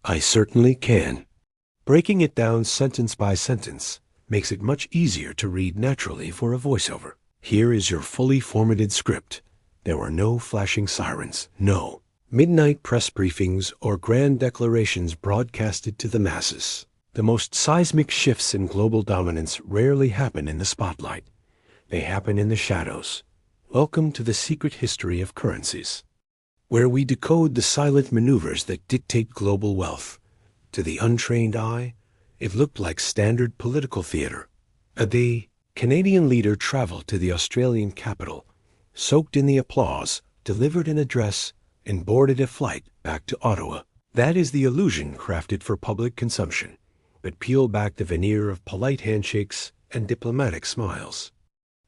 I certainly can. Breaking it down sentence by sentence makes it much easier to read naturally for a voiceover. Here is your fully formatted script. There were no flashing sirens, no midnight press briefings or grand declarations broadcasted to the masses. The most seismic shifts in global dominance rarely happen in the spotlight. They happen in the shadows. Welcome to the secret history of currencies, where we decode the silent maneuvers that dictate global wealth. To the untrained eye, it looked like standard political theater. The Canadian leader traveled to the Australian capital, soaked in the applause, delivered an address, and boarded a flight back to Ottawa. That is the illusion crafted for public consumption, but peel back the veneer of polite handshakes and diplomatic smiles.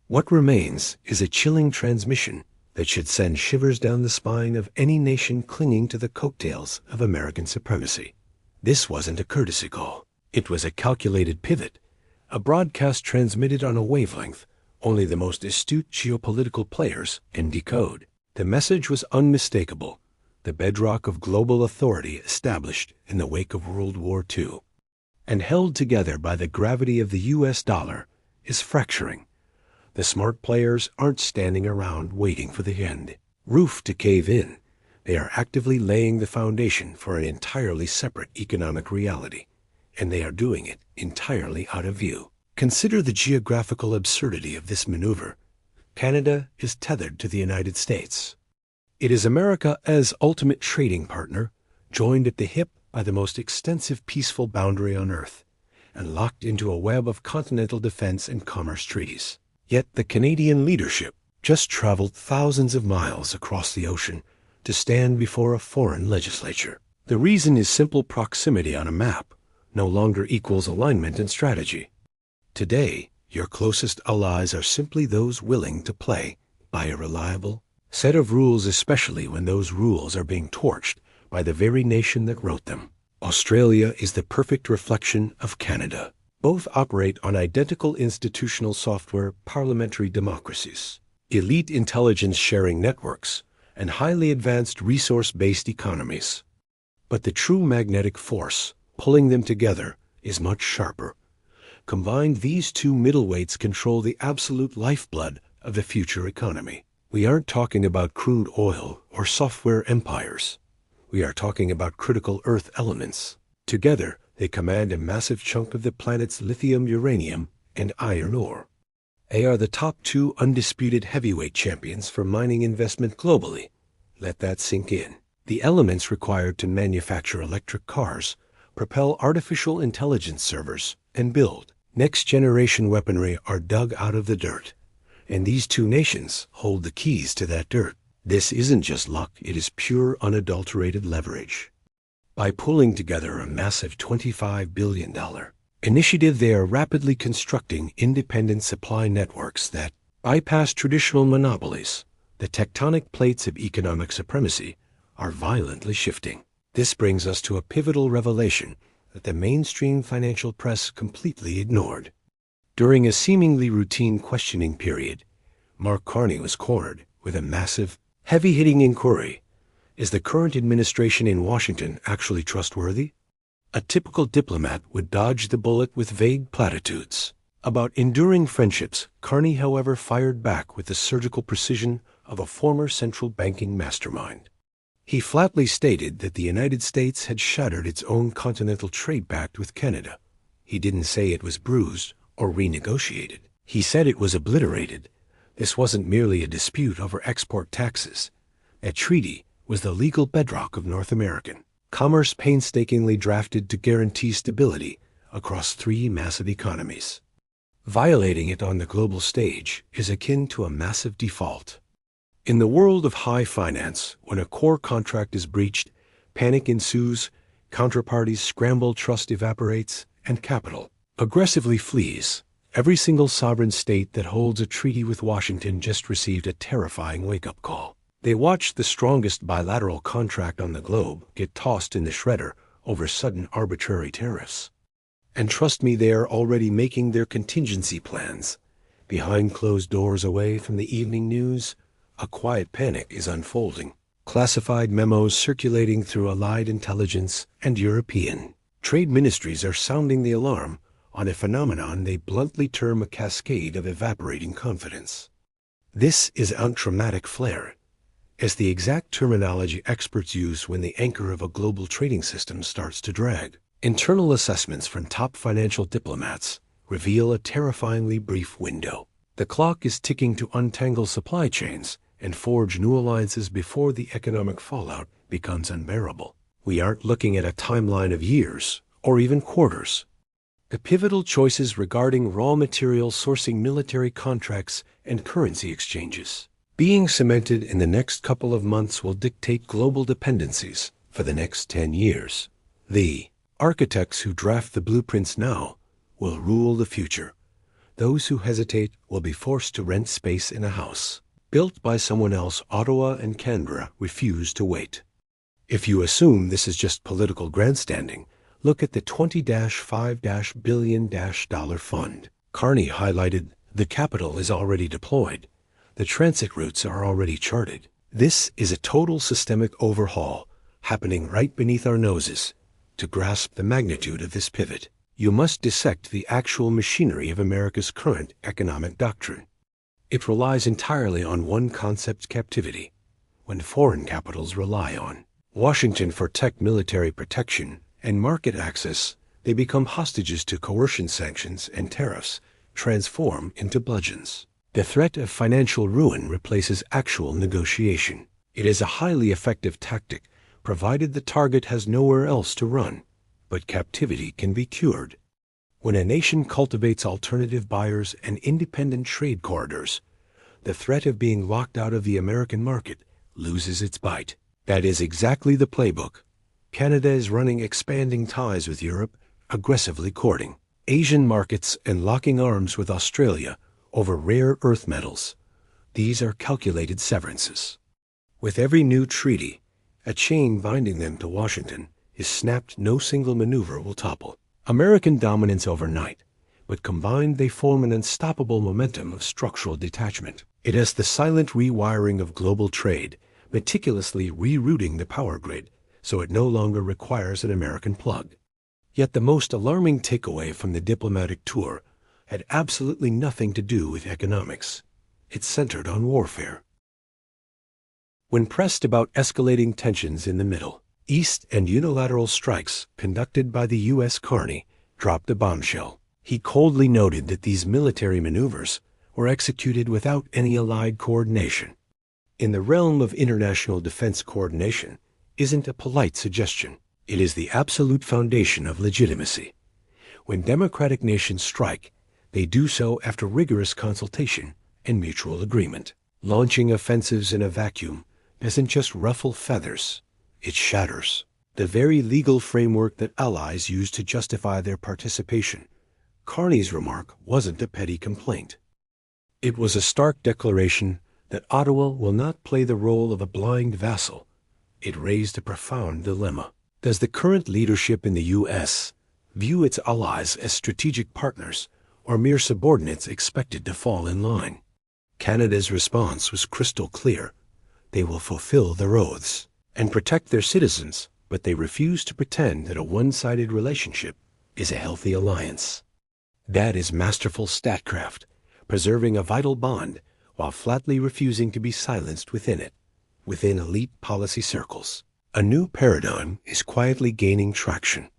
What remains is a chilling transmission that should send shivers down the spine of any nation clinging to the coattails of American supremacy. This wasn't a courtesy call. It was a calculated pivot, a broadcast transmitted on a wavelength only the most astute geopolitical players can decode. The message was unmistakable, the bedrock of global authority established in the wake of World War II, and held together by the gravity of the U.S. dollar, is fracturing. The smart players aren't standing around waiting for the end roof to cave in. They are actively laying the foundation for an entirely separate economic reality, and they are doing it entirely out of view. Consider the geographical absurdity of this maneuver. Canada is tethered to the United States. It is America as ultimate trading partner, joined at the hip by the most extensive peaceful boundary on Earth, and locked into a web of continental defense and commerce treaties. Yet the Canadian leadership just traveled thousands of miles across the ocean to stand before a foreign legislature. The reason is simple: proximity on a map no longer equals alignment and strategy. Today, your closest allies are simply those willing to play by a reliable set of rules, especially when those rules are being torched by the very nation that wrote them. Australia is the perfect reflection of Canada. Both operate on identical institutional software parliamentary democracies, elite intelligence sharing networks, and highly advanced resource-based economies. But the true magnetic force pulling them together is much sharper. Combined, these two middleweights control the absolute lifeblood of the future economy. We aren't talking about crude oil or software empires. We are talking about critical Earth elements. Together, they command a massive chunk of the planet's lithium, uranium, and iron ore. They are the top two undisputed heavyweight champions for mining investment globally. Let that sink in. The elements required to manufacture electric cars, propel artificial intelligence servers, and build next-generation weaponry are dug out of the dirt. And these two nations hold the keys to that dirt. This isn't just luck, it is pure, unadulterated leverage. By pulling together a massive $25 billion initiative, they are rapidly constructing independent supply networks that bypass traditional monopolies. The tectonic plates of economic supremacy are violently shifting. This brings us to a pivotal revelation that the mainstream financial press completely ignored. During a seemingly routine questioning period, Mark Carney was cornered with a massive, heavy-hitting inquiry. Is the current administration in Washington actually trustworthy? A typical diplomat would dodge the bullet with vague platitudes. About enduring friendships, Carney, however, fired back with the surgical precision of a former central banking mastermind. He flatly stated that the United States had shattered its own continental trade pact with Canada. He didn't say it was bruised or renegotiated. He said it was obliterated. This wasn't merely a dispute over export taxes. A treaty was the legal bedrock of North American commerce, painstakingly drafted to guarantee stability across three massive economies. Violating it on the global stage is akin to a massive default. In the world of high finance, when a core contract is breached, panic ensues, counterparties scramble, trust evaporates, and capital aggressively flees. Every single sovereign state that holds a treaty with Washington just received a terrifying wake-up call. They watched the strongest bilateral contract on the globe get tossed in the shredder over sudden arbitrary tariffs. And trust me, they are already making their contingency plans. Behind closed doors, away from the evening news, a quiet panic is unfolding. Classified memos circulating through Allied intelligence and European trade ministries are sounding the alarm on a phenomenon they bluntly term a cascade of evaporating confidence. This is untraumatic flare, as the exact terminology experts use when the anchor of a global trading system starts to drag. Internal assessments from top financial diplomats reveal a terrifyingly brief window. The clock is ticking to untangle supply chains and forge new alliances before the economic fallout becomes unbearable. We aren't looking at a timeline of years or even quarters. The pivotal choices regarding raw material sourcing, military contracts, and currency exchanges being cemented in the next couple of months will dictate global dependencies for the next 10 years. The architects who draft the blueprints now will rule the future. Those who hesitate will be forced to rent space in a house built by someone else. Ottawa and Canberra refuse to wait. If you assume this is just political grandstanding, look at the $20-5 billion fund. Carney highlighted the capital is already deployed. The transit routes are already charted. This is a total systemic overhaul happening right beneath our noses. To grasp the magnitude of this pivot, you must dissect the actual machinery of America's current economic doctrine. It relies entirely on one concept: captivity, when foreign capitals rely on Washington for tech, military protection, and market access. They become hostages to coercion. Sanctions and tariffs transform into bludgeons. The threat of financial ruin replaces actual negotiation. It is a highly effective tactic, provided the target has nowhere else to run. But captivity can be cured. When a nation cultivates alternative buyers and independent trade corridors, the threat of being locked out of the American market loses its bite. That is exactly the playbook. Canada is running expanding ties with Europe, aggressively courting Asian markets, and locking arms with Australia over rare earth metals. These are calculated severances. With every new treaty, a chain binding them to Washington is snapped. No single maneuver will topple American dominance overnight, but combined they form an unstoppable momentum of structural detachment. It is the silent rewiring of global trade, meticulously rerouting the power grid so it no longer requires an American plug. Yet the most alarming takeaway from the diplomatic tour had absolutely nothing to do with economics. It centered on warfare. When pressed about escalating tensions in the Middle East and unilateral strikes conducted by the U.S., Carney dropped a bombshell. He coldly noted that these military maneuvers were executed without any allied coordination. In the realm of international defense, coordination isn't a polite suggestion. It is the absolute foundation of legitimacy. When democratic nations strike, they do so after rigorous consultation and mutual agreement. Launching offensives in a vacuum doesn't just ruffle feathers. It shatters the very legal framework that allies use to justify their participation. Carney's remark wasn't a petty complaint. It was a stark declaration that Ottawa will not play the role of a blind vassal. It raised a profound dilemma. Does the current leadership in the U.S. view its allies as strategic partners or mere subordinates expected to fall in line? Canada's response was crystal clear. They will fulfill their oaths and protect their citizens, but they refuse to pretend that a one-sided relationship is a healthy alliance. That is masterful statcraft, preserving a vital bond while flatly refusing to be silenced within it. Within elite policy circles, a new paradigm is quietly gaining traction.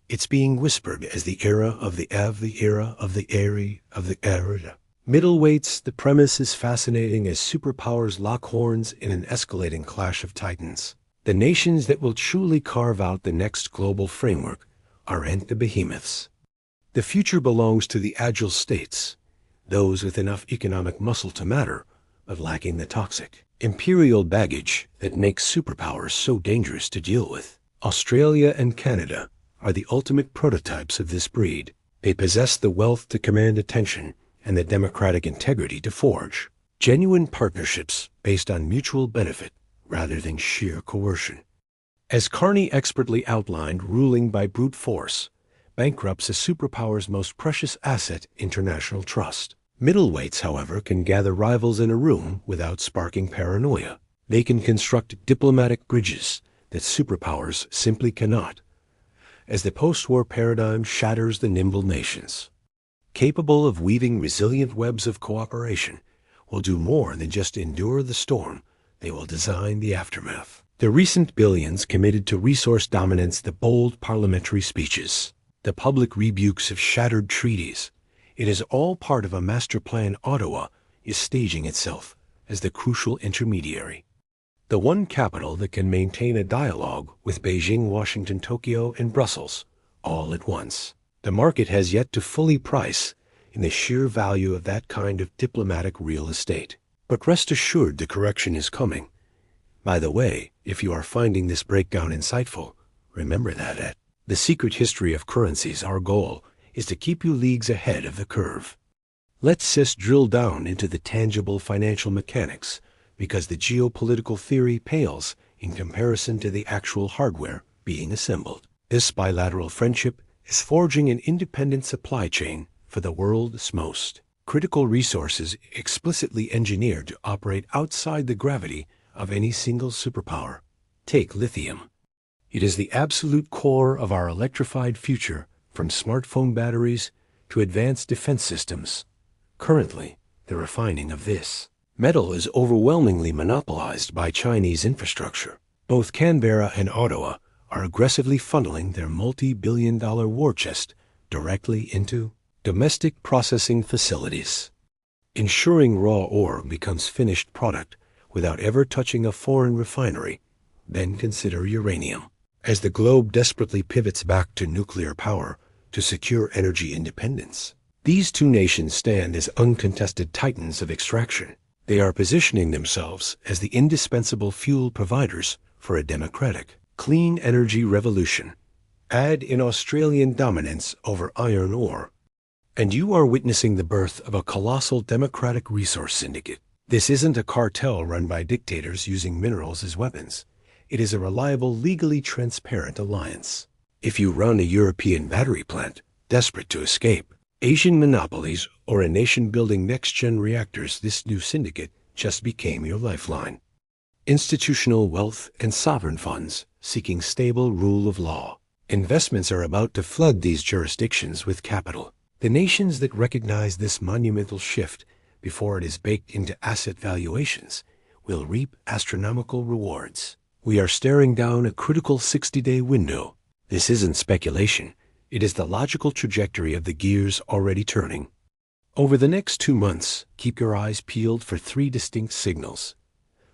It's being whispered as the era of the era of the era. Middleweights, the premise is fascinating as superpowers lock horns in an escalating clash of titans. The nations that will truly carve out the next global framework aren't the behemoths. The future belongs to the agile states, those with enough economic muscle to matter, but lacking the toxic imperial baggage that makes superpowers so dangerous to deal with. Australia and Canada are the ultimate prototypes of this breed. They possess the wealth to command attention and the democratic integrity to forge genuine partnerships based on mutual benefit rather than sheer coercion. As Carney expertly outlined, ruling by brute force bankrupts a superpower's most precious asset, international trust. Middleweights, however, can gather rivals in a room without sparking paranoia. They can construct diplomatic bridges that superpowers simply cannot, as the post-war paradigm shatters the nimble nations. Capable of weaving resilient webs of cooperation, will do more than just endure the storm. They will design the aftermath. The recent billions committed to resource dominance, the bold parliamentary speeches, the public rebukes of shattered treaties, it is all part of a master plan. Ottawa is staging itself as the crucial intermediary. The one capital that can maintain a dialogue with Beijing, Washington, Tokyo, and Brussels all at once. The market has yet to fully price in the sheer value of that kind of diplomatic real estate. But rest assured the correction is coming. By the way, if you are finding this breakdown insightful, remember that at The Secret History of Currencies, our goal is to keep you leagues ahead of the curve. Let's just drill down into the tangible financial mechanics, because the geopolitical theory pales in comparison to the actual hardware being assembled. This bilateral friendship is forging an independent supply chain for the world's most critical resources, explicitly engineered to operate outside the gravity of any single superpower. Take lithium. It is the absolute core of our electrified future, from smartphone batteries to advanced defense systems. Currently, the refining of this metal is overwhelmingly monopolized by Chinese infrastructure. Both Canberra and Ottawa are aggressively funneling their multi-billion-dollar war chest directly into domestic processing facilities, ensuring raw ore becomes finished product without ever touching a foreign refinery. Then consider uranium. As the globe desperately pivots back to nuclear power to secure energy independence, these two nations stand as uncontested titans of extraction. They are positioning themselves as the indispensable fuel providers for a democratic, clean energy revolution. Add in Australian dominance over iron ore, and you are witnessing the birth of a colossal democratic resource syndicate. This isn't a cartel run by dictators using minerals as weapons. It is a reliable, legally transparent alliance. If you run a European battery plant, desperate to escape Asian monopolies or a nation building next-gen reactors, this new syndicate just became your lifeline. Institutional wealth and sovereign funds seeking stable rule of law. Investments are about to flood these jurisdictions with capital. The nations that recognize this monumental shift before it is baked into asset valuations will reap astronomical rewards. We are staring down a critical 60-day window. This isn't speculation. It is the logical trajectory of the gears already turning. Over the next 2 months, keep your eyes peeled for 3 distinct signals.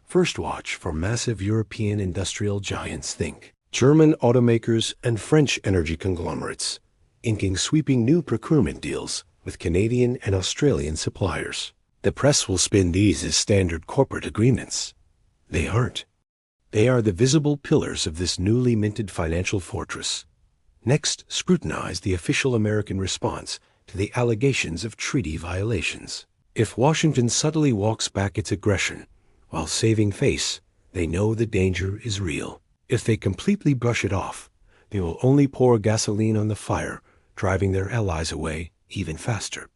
First, watch for massive European industrial giants, think German automakers and French energy conglomerates, inking sweeping new procurement deals with Canadian and Australian suppliers. The press will spin these as standard corporate agreements. They aren't. They are the visible pillars of this newly minted financial fortress. Next, scrutinize the official American response to the allegations of treaty violations. If Washington subtly walks back its aggression while saving face, they know the danger is real. If they completely brush it off, they will only pour gasoline on the fire, driving their allies away even faster.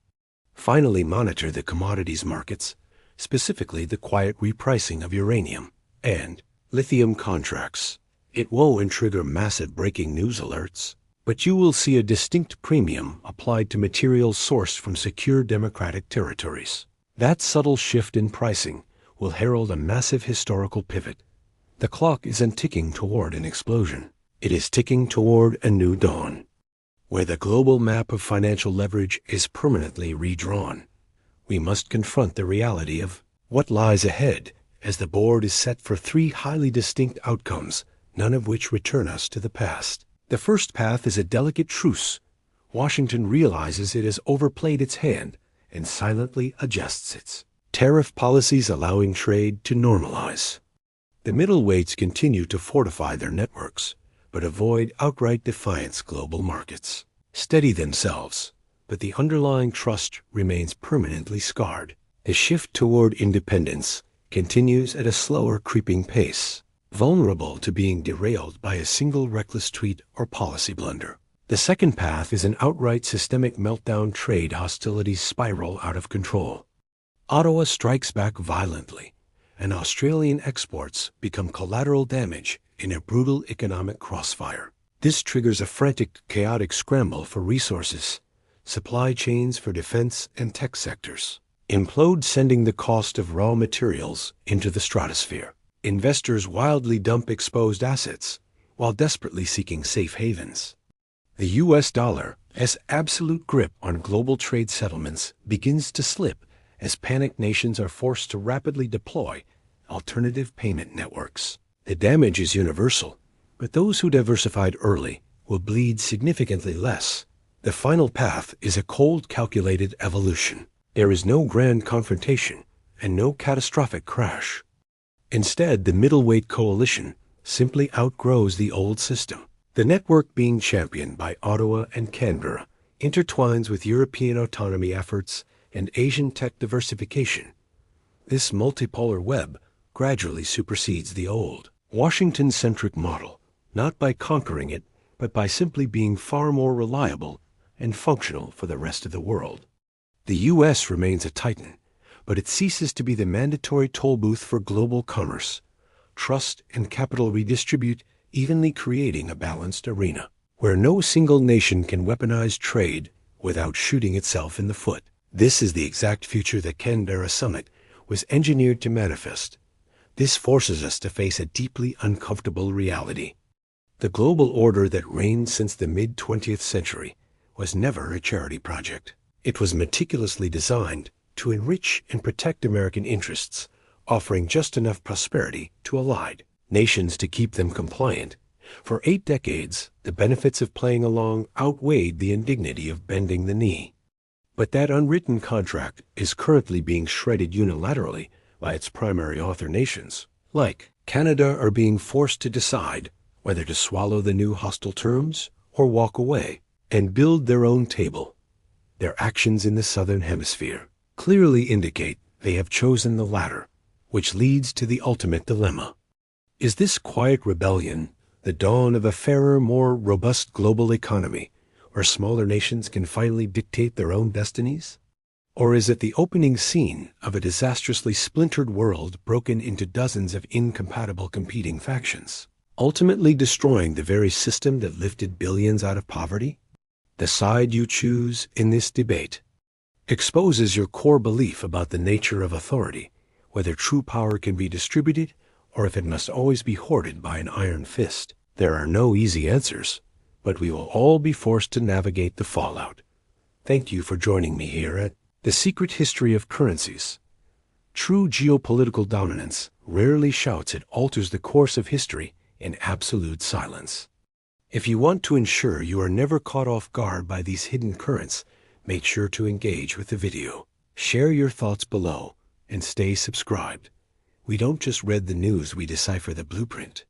Finally, monitor the commodities markets, specifically the quiet repricing of uranium and lithium contracts. It won't trigger massive breaking news alerts, but you will see a distinct premium applied to materials sourced from secure democratic territories. That subtle shift in pricing will herald a massive historical pivot. The clock isn't ticking toward an explosion. It is ticking toward a new dawn, where the global map of financial leverage is permanently redrawn. We must confront the reality of what lies ahead, as the board is set for 3 highly distinct outcomes, none of which return us to the past. The first path is a delicate truce. Washington realizes it has overplayed its hand and silently adjusts its tariff policies, allowing trade to normalize. The middleweights continue to fortify their networks, but avoid outright defiance. Global markets steady themselves, but the underlying trust remains permanently scarred. The shift toward independence continues at a slower creeping pace, vulnerable to being derailed by a single reckless tweet or policy blunder. The second path is an outright systemic meltdown. Trade hostilities spiral out of control. Ottawa strikes back violently, and Australian exports become collateral damage in a brutal economic crossfire. This triggers a frantic, chaotic scramble for resources, supply chains for defense and tech sectors implode, sending the cost of raw materials into the stratosphere. Investors wildly dump exposed assets while desperately seeking safe havens. The US dollar's absolute grip on global trade settlements begins to slip as panicked nations are forced to rapidly deploy alternative payment networks. The damage is universal, but those who diversified early will bleed significantly less. The final path is a cold, calculated evolution. There is no grand confrontation and no catastrophic crash. Instead, the middleweight coalition simply outgrows the old system. The network being championed by Ottawa and Canberra intertwines with European autonomy efforts and Asian tech diversification. This multipolar web gradually supersedes the old Washington-centric model, not by conquering it, but by simply being far more reliable and functional for the rest of the world. The U.S. remains a titan, but it ceases to be the mandatory toll booth for global commerce. Trust and capital redistribute, evenly creating a balanced arena where no single nation can weaponize trade without shooting itself in the foot. This is the exact future the Canberra Summit was engineered to manifest. This forces us to face a deeply uncomfortable reality. The global order that reigned since the mid-20th century was never a charity project. It was meticulously designed to enrich and protect American interests, offering just enough prosperity to allied nations to keep them compliant. For 8 decades, the benefits of playing along outweighed the indignity of bending the knee. But that unwritten contract is currently being shredded unilaterally by its primary author nations. Like Canada, are being forced to decide whether to swallow the new hostile terms or walk away and build their own table. Their actions in the Southern Hemisphere clearly indicate they have chosen the latter, which leads to the ultimate dilemma. Is this quiet rebellion the dawn of a fairer, more robust global economy, where smaller nations can finally dictate their own destinies? Or is it the opening scene of a disastrously splintered world broken into dozens of incompatible competing factions, ultimately destroying the very system that lifted billions out of poverty? The side you choose in this debate exposes your core belief about the nature of authority, whether true power can be distributed or if it must always be hoarded by an iron fist. There are no easy answers, but we will all be forced to navigate the fallout. Thank you for joining me here at The Secret History of Currencies. True geopolitical dominance rarely shouts, it alters the course of history in absolute silence. If you want to ensure you are never caught off guard by these hidden currents, make sure to engage with the video. Share your thoughts below and stay subscribed. We don't just read the news, we decipher the blueprint.